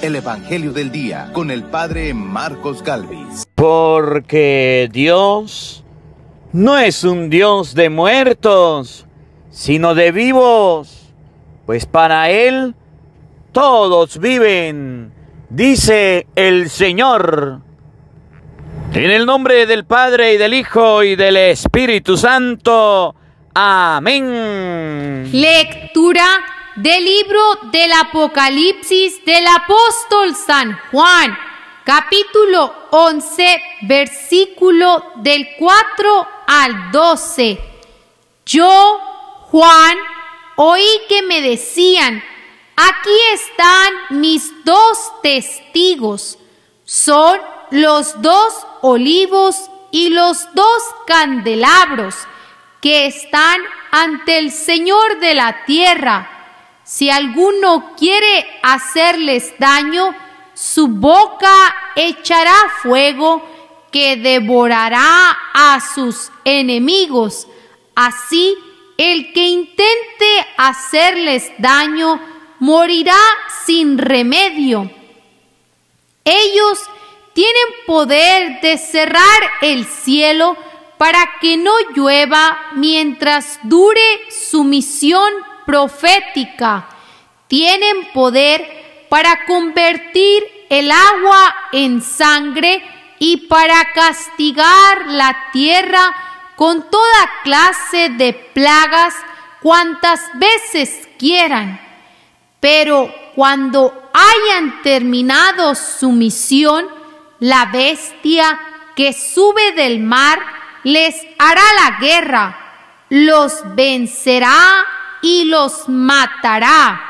el Evangelio del Día con el Padre Marcos Galvis. Porque Dios no es un Dios de muertos, sino de vivos, pues para Él todos viven, dice el Señor. En el nombre del Padre, y del Hijo, y del Espíritu Santo. Amén. Lectura del libro del Apocalipsis del apóstol San Juan, capítulo 11, versículo del 4 al 12. Yo, Juan, oí que me decían: aquí están mis dos testigos. Son los dos olivos y los dos candelabros que están ante el Señor de la tierra. Si alguno quiere hacerles daño, su boca echará fuego que devorará a sus enemigos. Así, el que intente hacerles daño morirá sin remedio. Ellos tienen poder de cerrar el cielo para que no llueva mientras dure su misión profética. Tienen poder para convertir el agua en sangre y para castigar la tierra con toda clase de plagas cuantas veces quieran. Pero cuando hayan terminado su misión, la bestia que sube del mar les hará la guerra, los vencerá y los matará.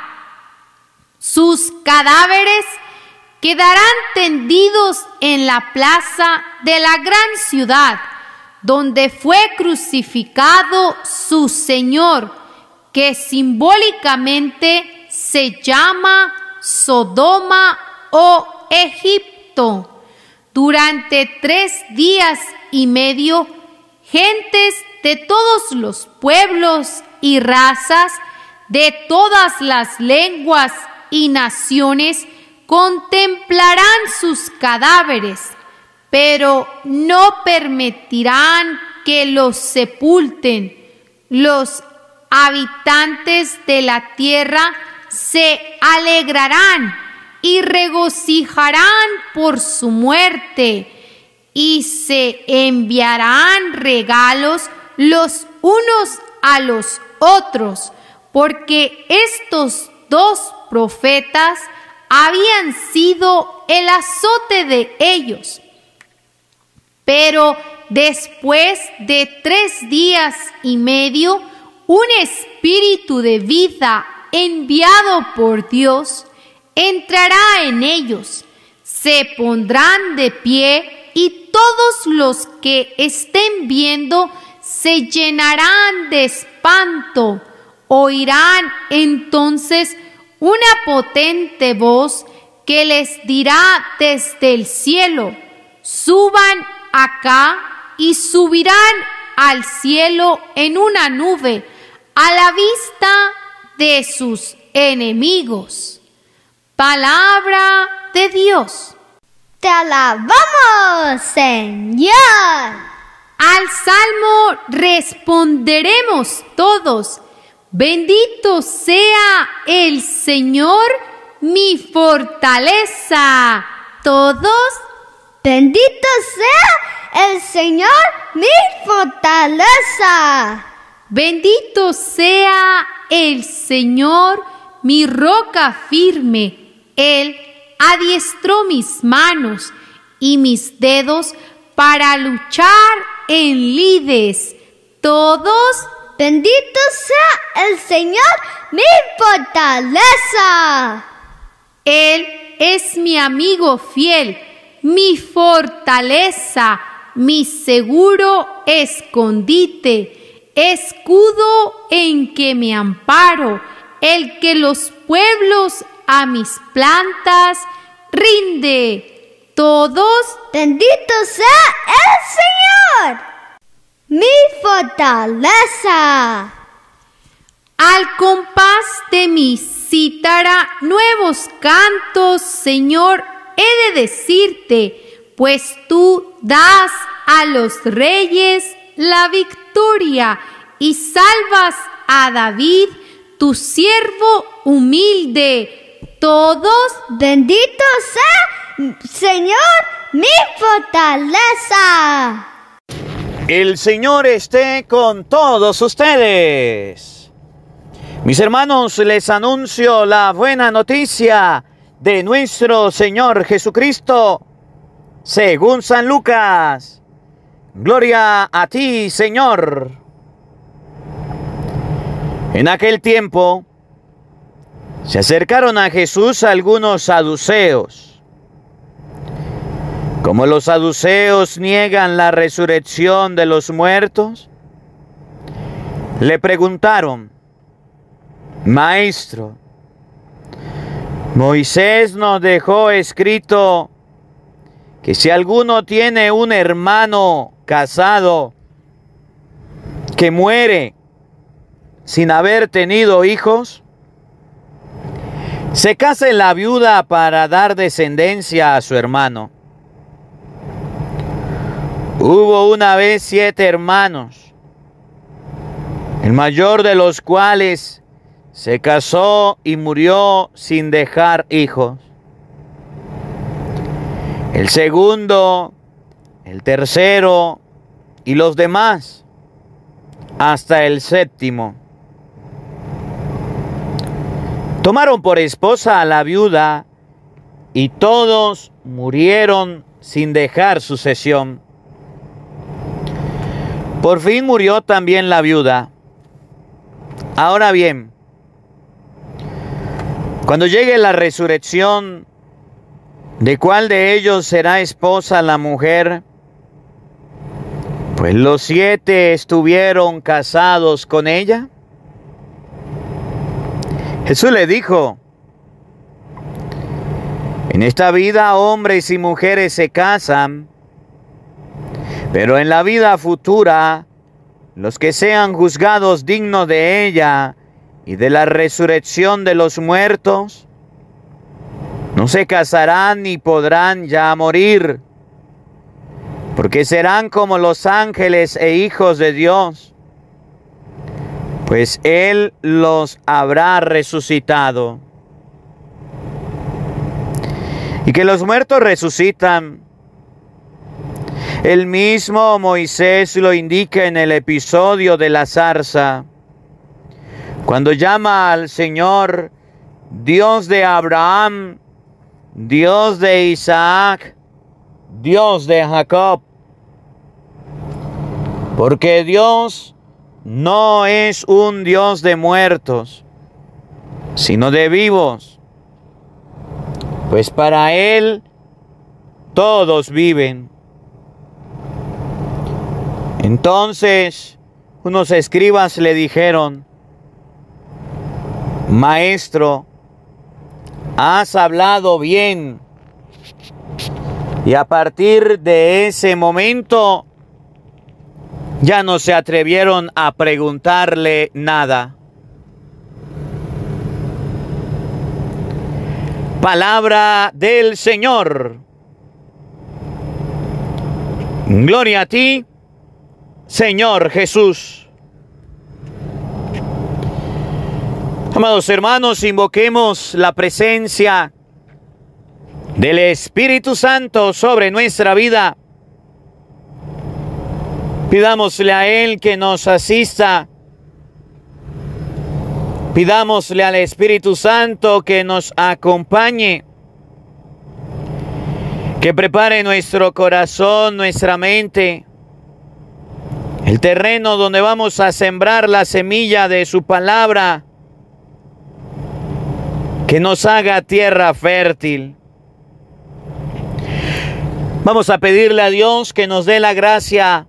Sus cadáveres quedarán tendidos en la plaza de la gran ciudad, donde fue crucificado su Señor, que simbólicamente se llama Sodoma o Egipto. Durante 3 días y medio, gentes de todos los pueblos y razas, de todas las lenguas y naciones, contemplarán sus cadáveres, pero no permitirán que los sepulten. Los habitantes de la tierra se alegrarán y regocijarán por su muerte, y se enviarán regalos los unos a los otros, porque estos dos profetas habían sido el azote de ellos. Pero después de 3 días y medio, un espíritu de vida enviado por Dios entrará en ellos. Se pondrán de pie y todos los que estén viendo se llenarán de espanto. Oirán entonces una potente voz que les dirá desde el cielo: suban acá, y subirán al cielo en una nube, a la vista de sus enemigos. Palabra de Dios. Te alabamos, Señor. Al salmo responderemos todos: bendito sea el Señor, mi fortaleza. Todos: bendito sea el Señor, mi fortaleza. Bendito sea el Señor, mi roca firme. Él adiestró mis manos y mis dedos para luchar en lides. Todos: bendito sea el Señor, mi fortaleza. Él es mi amigo fiel, mi fortaleza, mi seguro escondite, escudo en que me amparo, el que los pueblos a mis plantas rinde. Todos: bendito sea el Señor, mi fortaleza. Al compás de mis citara nuevos cantos, Señor, he de decirte, pues tú das a los reyes la victoria y salvas a David, tu siervo humilde. Todos, Bendito sea, Señor, mi fortaleza. El Señor esté con todos ustedes. Mis hermanos, les anuncio la buena noticia de nuestro Señor Jesucristo, según San Lucas. Gloria a ti, Señor. En aquel tiempo se acercaron a Jesús algunos saduceos. Como los saduceos niegan la resurrección de los muertos, le preguntaron: Maestro, Moisés nos dejó escrito que si alguno tiene un hermano casado que muere sin haber tenido hijos, se case la viuda para dar descendencia a su hermano. Hubo una vez 7 hermanos, el mayor de los cuales se casó y murió sin dejar hijos. El segundo, el tercero y los demás, hasta el 7º. Tomaron por esposa a la viuda y todos murieron sin dejar sucesión. Por fin murió también la viuda. Ahora bien, cuando llegue la resurrección, ¿de cuál de ellos será esposa la mujer? Pues los 7 estuvieron casados con ella. Jesús le dijo: en esta vida hombres y mujeres se casan, pero en la vida futura, los que sean juzgados dignos de ella y de la resurrección de los muertos, no se casarán ni podrán ya morir, porque serán como los ángeles e hijos de Dios, pues Él los habrá resucitado. Y que los muertos resucitan, el mismo Moisés lo indica en el episodio de la zarza, cuando llama al Señor Dios de Abraham, Dios de Isaac, Dios de Jacob. Porque Dios no es un Dios de muertos, sino de vivos, pues para Él todos viven. Entonces unos escribas le dijeron: Maestro, has hablado bien. Y a partir de ese momento ya no se atrevieron a preguntarle nada. Palabra del Señor. Gloria a ti, Señor Jesús. Amados hermanos, invoquemos la presencia del Espíritu Santo sobre nuestra vida. Pidámosle a Él que nos asista. Pidámosle al Espíritu Santo que nos acompañe, que prepare nuestro corazón, nuestra mente, el terreno donde vamos a sembrar la semilla de su palabra, que nos haga tierra fértil. Vamos a pedirle a Dios que nos dé la gracia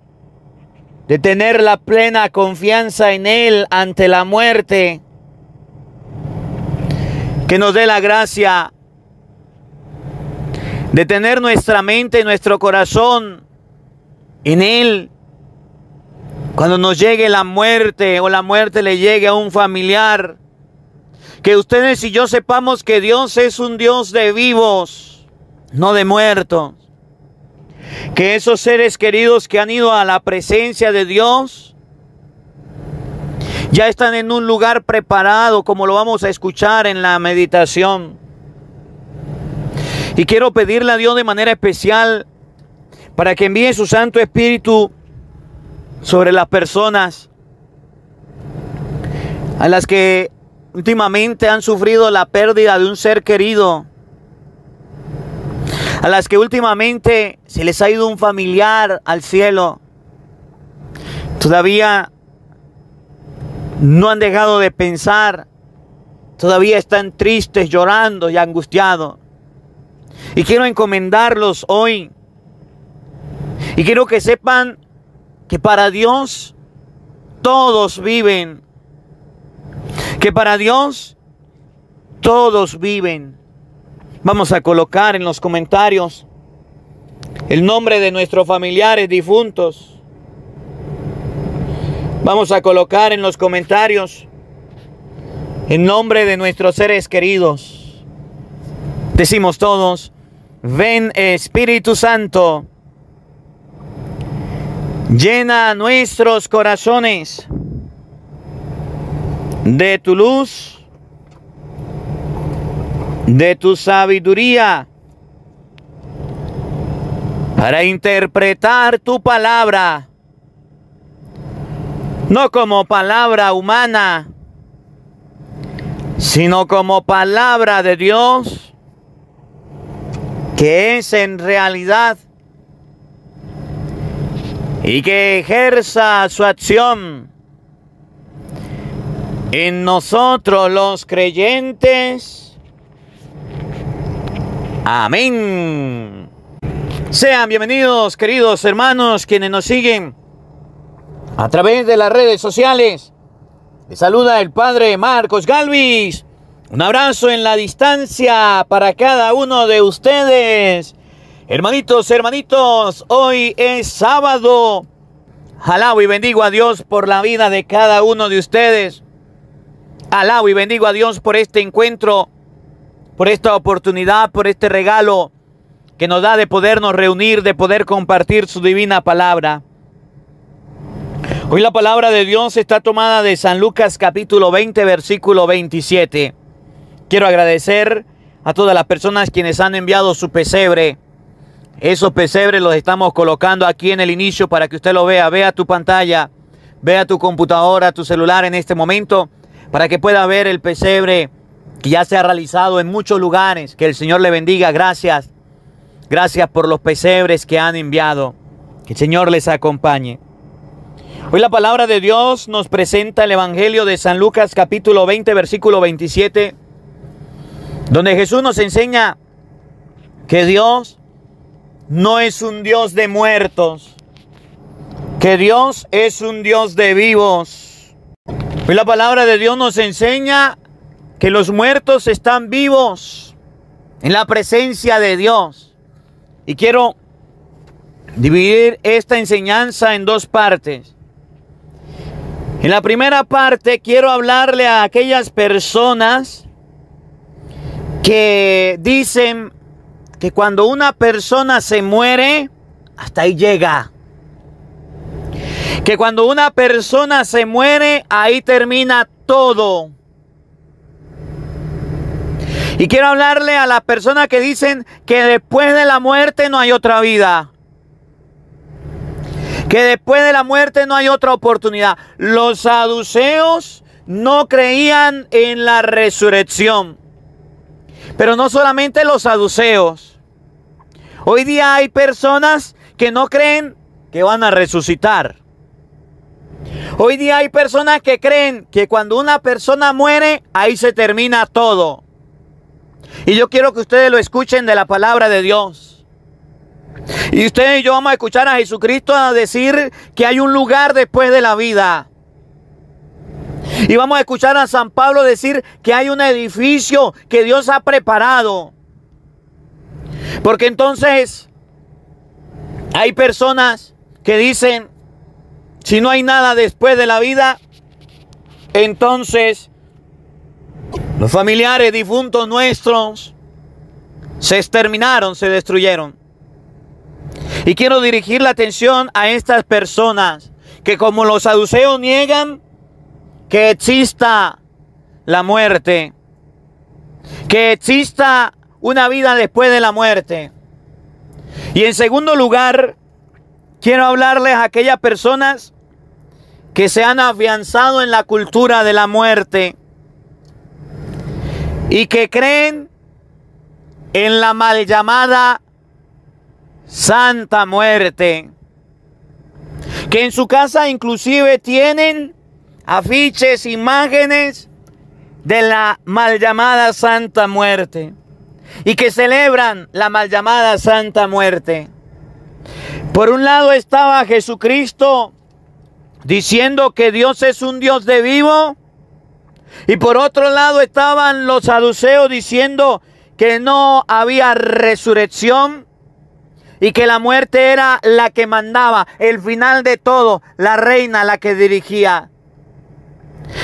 de tener la plena confianza en Él ante la muerte, que nos dé la gracia de tener nuestra mente y nuestro corazón en Él. Cuando nos llegue la muerte o la muerte le llegue a un familiar, Que ustedes y yo sepamos que Dios es un Dios de vivos, no de muertos. Que esos seres queridos que han ido a la presencia de Dios ya están en un lugar preparado, como lo vamos a escuchar en la meditación. Y quiero pedirle a Dios de manera especial para que envíe su Santo Espíritu sobre las personas a las que últimamente han sufrido la pérdida de un ser querido, a las que últimamente se les ha ido un familiar al cielo. Todavía no han dejado de pensar, todavía están tristes, llorando y angustiados. Y quiero encomendarlos hoy. Y quiero que sepan que para Dios todos viven. Que para Dios todos viven. Vamos a colocar en los comentarios el nombre de nuestros familiares difuntos. Vamos a colocar en los comentarios el nombre de nuestros seres queridos. Decimos todos: ven Espíritu Santo, llena nuestros corazones de tu luz, de tu sabiduría, para interpretar tu palabra, no como palabra humana, sino como palabra de Dios, que es en realidad, y que ejerza su acción en nosotros los creyentes. Amén. Sean bienvenidos, queridos hermanos, quienes nos siguen a través de las redes sociales. Les saluda el Padre Marcos Galvis. Un abrazo en la distancia para cada uno de ustedes. Hermanitos, hoy es sábado. Alabo y bendigo a Dios por la vida de cada uno de ustedes. Alabo y bendigo a Dios por este encuentro, por esta oportunidad, por este regalo que nos da de podernos reunir, de poder compartir su divina palabra. Hoy la palabra de Dios está tomada de San Lucas capítulo 20, versículo 27. Quiero agradecer a todas las personas quienes han enviado su pesebre. Esos pesebres los estamos colocando aquí en el inicio para que usted lo vea. Vea tu pantalla, vea tu computadora, tu celular en este momento, para que pueda ver el pesebre que ya se ha realizado en muchos lugares. Que el Señor le bendiga. Gracias. Gracias por los pesebres que han enviado. Que el Señor les acompañe. Hoy la palabra de Dios nos presenta el Evangelio de San Lucas capítulo 20, versículo 27, donde Jesús nos enseña que Dios no es un Dios de muertos, que Dios es un Dios de vivos. Hoy la palabra de Dios nos enseña que los muertos están vivos en la presencia de Dios. Y quiero dividir esta enseñanza en dos partes. En la primera parte quiero hablarle a aquellas personas que dicen que cuando una persona se muere, hasta ahí llega. Que cuando una persona se muere, ahí termina todo. Y quiero hablarle a las personas que dicen que después de la muerte no hay otra vida. Que después de la muerte no hay otra oportunidad. Los saduceos no creían en la resurrección. Pero no solamente los saduceos. Hoy día hay personas que no creen que van a resucitar. Hoy día hay personas que creen que cuando una persona muere, ahí se termina todo. Y yo quiero que ustedes lo escuchen de la palabra de Dios. Y ustedes y yo vamos a escuchar a Jesucristo a decir que hay un lugar después de la vida. Y vamos a escuchar a San Pablo decir que hay un edificio que Dios ha preparado. Porque entonces hay personas que dicen, si no hay nada después de la vida, entonces Los familiares difuntos nuestros se exterminaron, se destruyeron. Y quiero dirigir la atención a estas personas que, como los saduceos, niegan que exista la muerte, que exista una vida después de la muerte. Y en segundo lugar, quiero hablarles a aquellas personas que se han afianzado en la cultura de la muerte y que creen en la mal llamada Santa Muerte, que en su casa inclusive tienen afiches, imágenes de la mal llamada Santa Muerte y que celebran la mal llamada Santa Muerte. Por un lado estaba Jesucristo diciendo que Dios es un Dios de vivo, y por otro lado estaban los saduceos diciendo que no había resurrección y que la muerte era la que mandaba, el final de todo, la reina la que dirigía.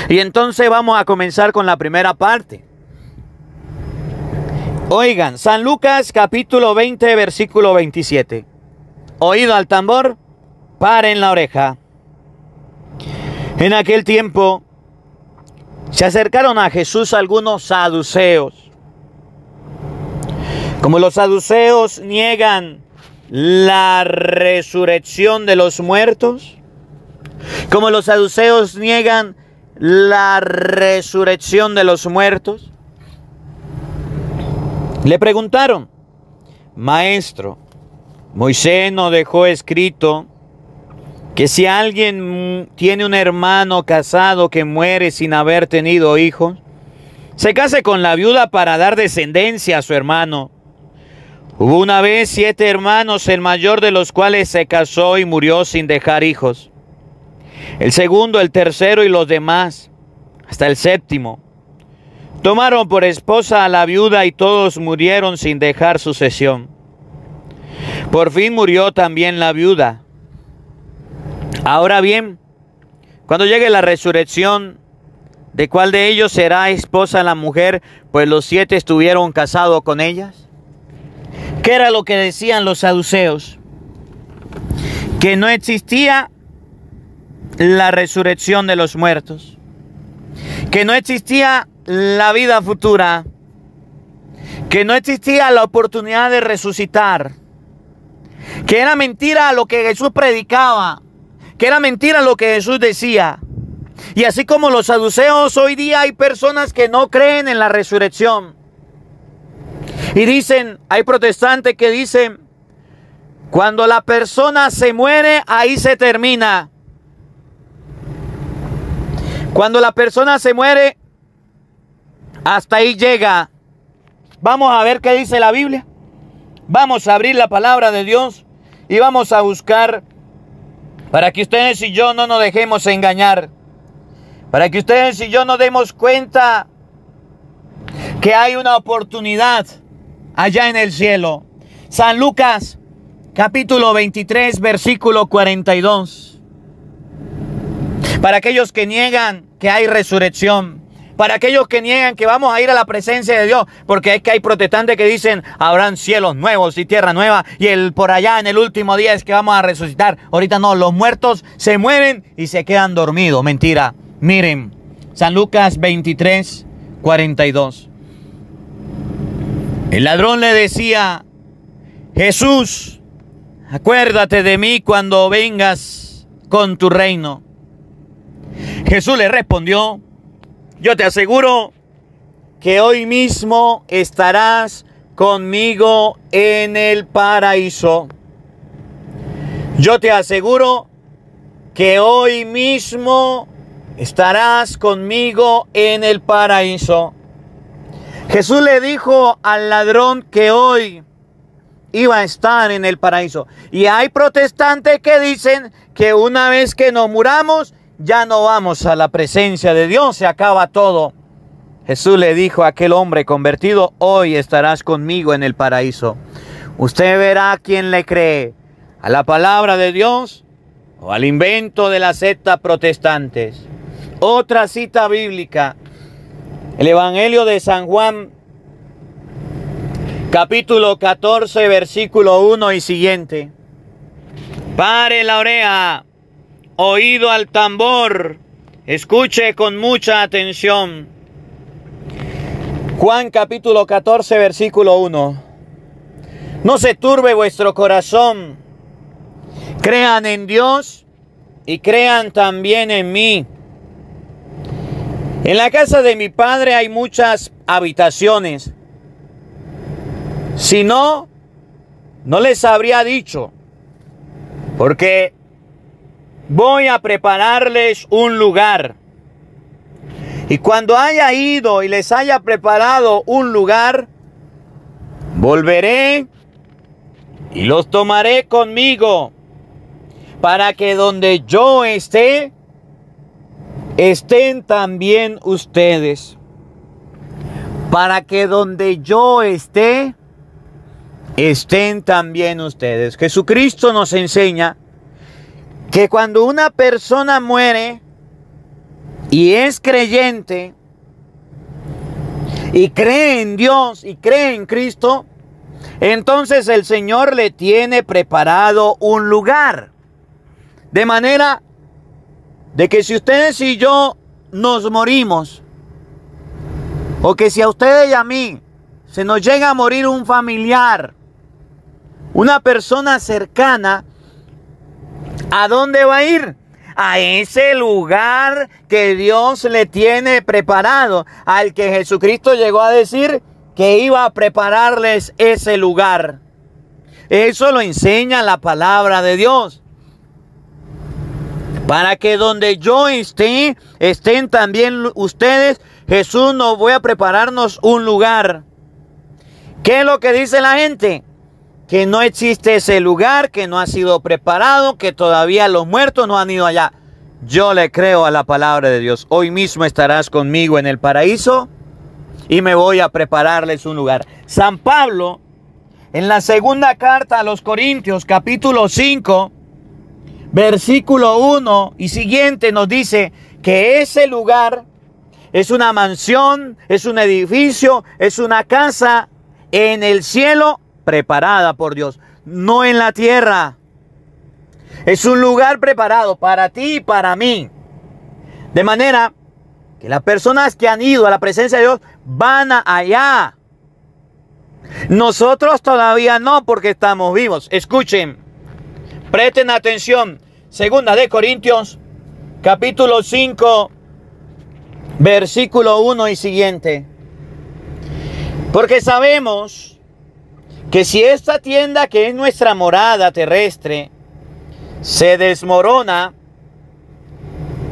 Y entonces vamos a comenzar con la primera parte. Oigan, San Lucas capítulo 20, versículo 27. Oído al tambor, paren la oreja. En aquel tiempo se acercaron a Jesús algunos saduceos. Como los saduceos niegan la resurrección de los muertos, como los saduceos niegan la resurrección de los muertos, le preguntaron: Maestro, Moisés nos dejó escrito que si alguien tiene un hermano casado que muere sin haber tenido hijos, se case con la viuda para dar descendencia a su hermano. Hubo una vez 7 hermanos, el mayor de los cuales se casó y murió sin dejar hijos. El segundo, el tercero y los demás, hasta el séptimo, tomaron por esposa a la viuda y todos murieron sin dejar sucesión. Por fin murió también la viuda. Ahora bien, cuando llegue la resurrección, ¿de cuál de ellos será esposa la mujer? Pues los 7 estuvieron casados con ellas. ¿Qué era lo que decían los saduceos? Que no existía la resurrección de los muertos, que no existía la vida futura, que no existía la oportunidad de resucitar, que era mentira lo que Jesús predicaba, que era mentira lo que Jesús decía. Y así como los saduceos, hoy día hay personas que no creen en la resurrección. Y dicen, hay protestantes que dicen, cuando la persona se muere, ahí se termina. Cuando la persona se muere, hasta ahí llega. Vamos a ver qué dice la Biblia. Vamos a abrir la palabra de Dios y vamos a buscar, para que ustedes y yo no nos dejemos engañar, para que ustedes y yo nos demos cuenta que hay una oportunidad allá en el cielo. San Lucas capítulo 23 versículo 42. Para aquellos que niegan que hay resurrección, para aquellos que niegan que vamos a ir a la presencia de Dios, porque es que hay protestantes que dicen habrán cielos nuevos y tierra nueva y por allá en el último día es que vamos a resucitar. Ahorita no, los muertos se mueren y se quedan dormidos. Mentira. Miren, San Lucas 23, 42. El ladrón le decía: Jesús, acuérdate de mí cuando vengas con tu reino. Jesús le respondió: yo te aseguro que hoy mismo estarás conmigo en el paraíso. Yo te aseguro que hoy mismo estarás conmigo en el paraíso. Jesús le dijo al ladrón que hoy iba a estar en el paraíso. Y hay protestantes que dicen que una vez que nos muramos, ya no vamos a la presencia de Dios, se acaba todo. Jesús le dijo a aquel hombre convertido: hoy estarás conmigo en el paraíso. Usted verá quién le cree, a la palabra de Dios o al invento de las sectas protestantes. Otra cita bíblica El Evangelio de San Juan, capítulo 14, versículo 1 y siguiente. Pare la oreja, oído al tambor, escuche con mucha atención. Juan capítulo 14, versículo 1. No se turbe vuestro corazón, crean en Dios y crean también en mí. En la casa de mi Padre hay muchas habitaciones. Si no, no les habría dicho, porque voy a prepararles un lugar. Y cuando haya ido y les haya preparado un lugar, volveré y los tomaré conmigo, para que donde yo esté, estén también ustedes. Para que donde yo esté, estén también ustedes. Jesucristo nos enseña que cuando una persona muere y es creyente y cree en Dios y cree en Cristo, entonces el Señor le tiene preparado un lugar. De manera de que si ustedes y yo nos morimos, o que si a ustedes y a mí se nos llega a morir un familiar, una persona cercana, ¿a dónde va a ir? A ese lugar que Dios le tiene preparado, al que Jesucristo llegó a decir que iba a prepararles ese lugar. Eso lo enseña la palabra de Dios. Para que donde yo esté, estén también ustedes. Jesús nos voy a prepararnos un lugar. ¿Qué es lo que dice la gente? Que no existe ese lugar, que no ha sido preparado, que todavía los muertos no han ido allá. Yo le creo a la palabra de Dios. Hoy mismo estarás conmigo en el paraíso y me voy a prepararles un lugar. San Pablo, en la segunda carta a los Corintios, capítulo 5, versículo 1 y siguiente, nos dice que ese lugar es una mansión, es un edificio, es una casa en el cielo preparada por Dios, no en la tierra. Es un lugar preparado para ti y para mí. De manera que las personas que han ido a la presencia de Dios van allá. Nosotros todavía no, porque estamos vivos. Escuchen, presten atención. Segunda de Corintios, capítulo 5, versículo 1 y siguiente. Porque sabemos que si esta tienda, que es nuestra morada terrestre, se desmorona,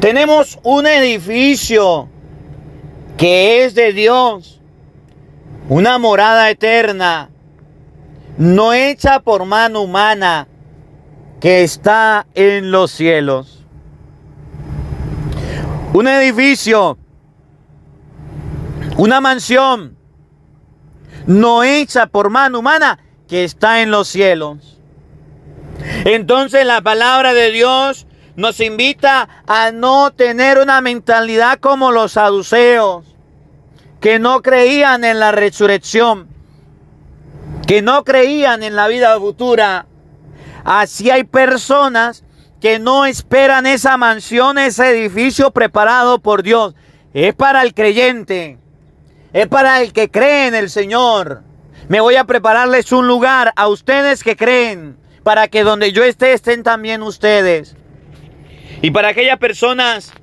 tenemos un edificio que es de Dios, una morada eterna, no hecha por mano humana, que está en los cielos. Un edificio, una mansión, no hecha por mano humana, que está en los cielos. Entonces la palabra de Dios nos invita a no tener una mentalidad como los saduceos, que no creían en la resurrección, que no creían en la vida futura. Así hay personas que no esperan esa mansión, ese edificio preparado por Dios. Es para el creyente, es para el que cree en el Señor. Me voy a prepararles un lugar a ustedes que creen, para que donde yo esté, estén también ustedes. Y para aquellas personas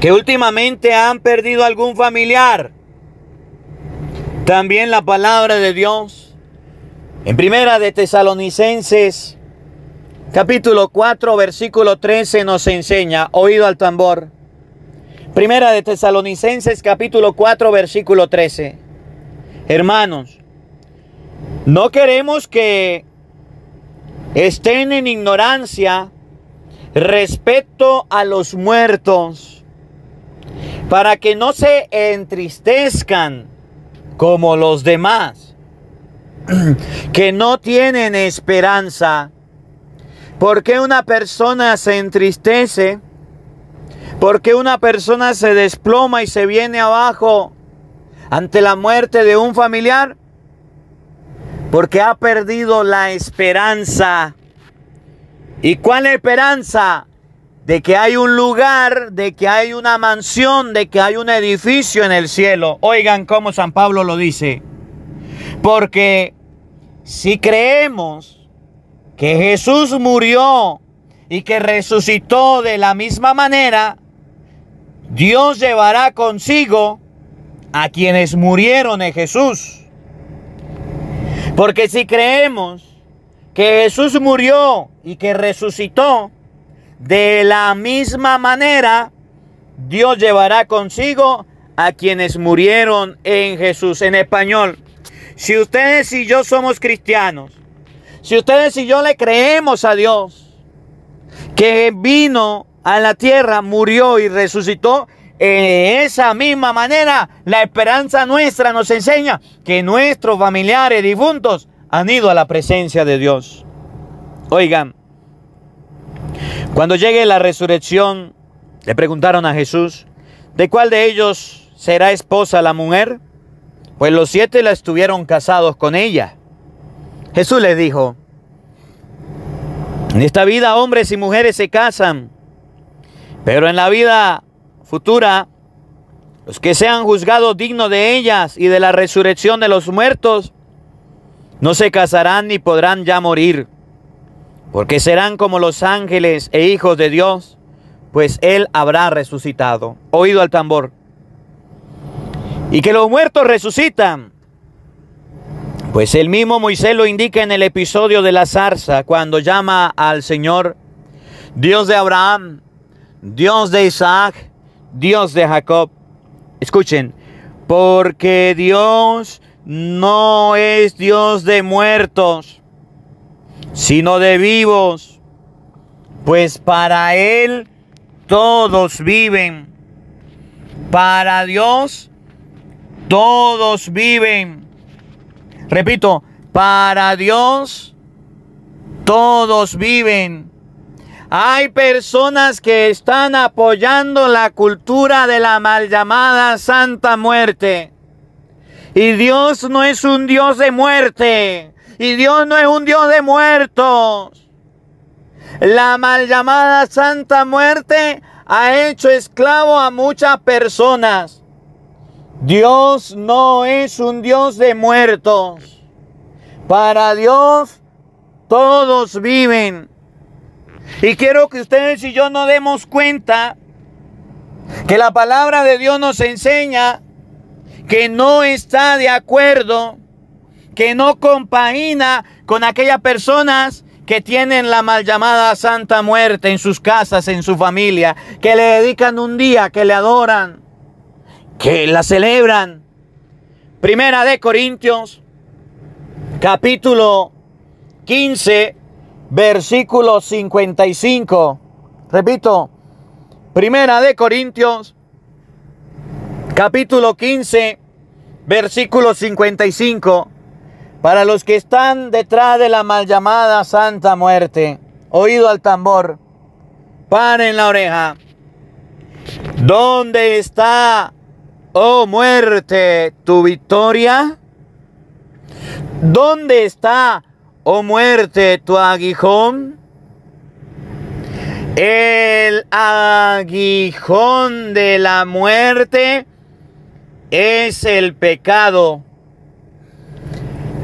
que últimamente han perdido algún familiar, también la palabra de Dios, en Primera de Tesalonicenses, capítulo 4, versículo 13, nos enseña, oído al tambor. Primera de Tesalonicenses, capítulo 4, versículo 13. Hermanos, no queremos que estén en ignorancia respecto a los muertos, para que no se entristezcan como los demás, que no tienen esperanza. ¿Por qué una persona se entristece? ¿Por qué una persona se desploma y se viene abajo ante la muerte de un familiar? Porque ha perdido la esperanza. ¿Y cuál esperanza? De que hay un lugar, de que hay una mansión, de que hay un edificio en el cielo. Oigan cómo San Pablo lo dice. Porque si creemos que Jesús murió y que resucitó de la misma manera, Dios llevará consigo a quienes murieron en Jesús. Porque si creemos que Jesús murió y que resucitó, de la misma manera, Dios llevará consigo a quienes murieron en Jesús. En español, si ustedes y yo somos cristianos, si ustedes y yo le creemos a Dios, que vino a la tierra, murió y resucitó, en esa misma manera, la esperanza nuestra nos enseña que nuestros familiares difuntos han ido a la presencia de Dios. Oigan, cuando llegue la resurrección, le preguntaron a Jesús, ¿de cuál de ellos será esposa la mujer? Pues los 7 la estuvieron casados con ella. Jesús les dijo, en esta vida hombres y mujeres se casan, pero en la vida futura, los que sean juzgados dignos de ellas y de la resurrección de los muertos, no se casarán ni podrán ya morir, porque serán como los ángeles e hijos de Dios, pues Él habrá resucitado. Oído al tambor. Y que los muertos resucitan, pues el mismo Moisés lo indica en el episodio de la zarza, cuando llama al Señor Dios de Abraham, Dios de Isaac, Dios de Jacob. Escuchen, porque Dios no es Dios de muertos, sino de vivos, pues para Él todos viven. Para Dios todos viven. Repito, para Dios todos viven. Hay personas que están apoyando la cultura de la mal llamada Santa Muerte. Y Dios no es un Dios de muerte. Y Dios no es un Dios de muertos. La mal llamada Santa Muerte ha hecho esclavo a muchas personas. Dios no es un Dios de muertos. Para Dios todos viven. Y quiero que ustedes y yo nos demos cuenta que la palabra de Dios nos enseña que no está de acuerdo, que no compagina con aquellas personas que tienen la mal llamada Santa Muerte en sus casas, en su familia, que le dedican un día, que le adoran, que la celebran. Primera de Corintios, capítulo 15, versículo 55. Repito, Primera de Corintios, capítulo 15, versículo 55. Para los que están detrás de la mal llamada Santa Muerte, oído al tambor, paren la oreja. ¿Dónde está, oh muerte, tu victoria? ¿Dónde está, oh muerte, tu aguijón? El aguijón de la muerte es el pecado.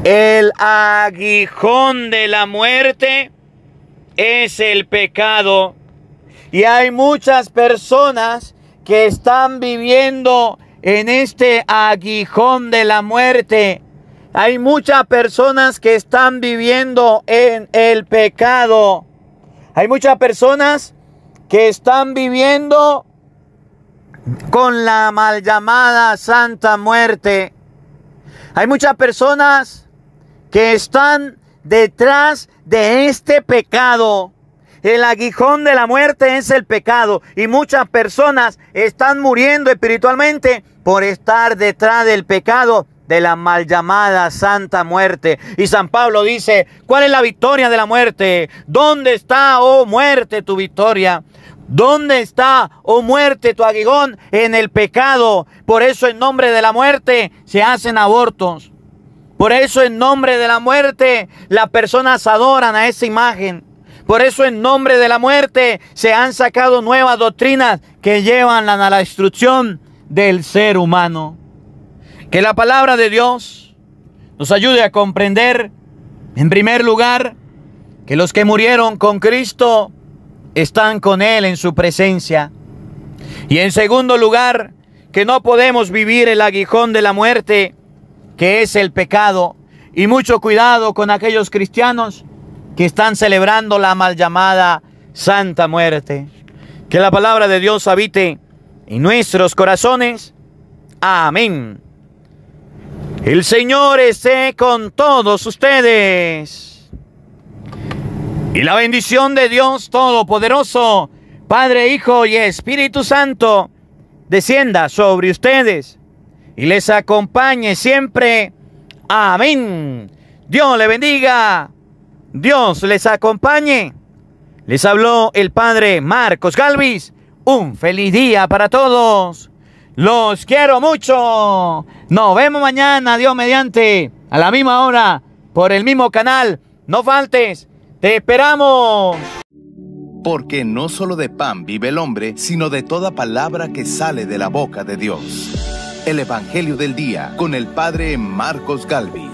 El aguijón de la muerte es el pecado. Y hay muchas personas que están viviendo en este aguijón de la muerte. Hay muchas personas que están viviendo en el pecado. Hay muchas personas que están viviendo con la mal llamada Santa Muerte. Hay muchas personas que están detrás de este pecado. El aguijón de la muerte es el pecado. Y muchas personas están muriendo espiritualmente por estar detrás del pecado de la mal llamada Santa Muerte. Y San Pablo dice, ¿cuál es la victoria de la muerte? ¿Dónde está, oh muerte, tu victoria? ¿Dónde está, oh muerte, tu aguijón? En el pecado. Por eso en nombre de la muerte se hacen abortos. Por eso en nombre de la muerte las personas adoran a esa imagen. Por eso en nombre de la muerte se han sacado nuevas doctrinas que llevan a la destrucción del ser humano. Que la palabra de Dios nos ayude a comprender, en primer lugar, que los que murieron con Cristo están con Él en su presencia. Y en segundo lugar, que no podemos vivir el aguijón de la muerte, que es el pecado. Y mucho cuidado con aquellos cristianos que están celebrando la mal llamada Santa Muerte. Que la palabra de Dios habite en nuestros corazones. Amén. El Señor esté con todos ustedes. Y la bendición de Dios Todopoderoso, Padre, Hijo y Espíritu Santo, descienda sobre ustedes y les acompañe siempre. Amén. Dios le bendiga. Dios les acompañe. Les habló el Padre Marcos Galvis. Un feliz día para todos. Los quiero mucho. Nos vemos mañana, Dios mediante, a la misma hora, por el mismo canal. No faltes. Te esperamos. Porque no solo de pan vive el hombre, sino de toda palabra que sale de la boca de Dios. El Evangelio del Día con el Padre Marcos Galvis.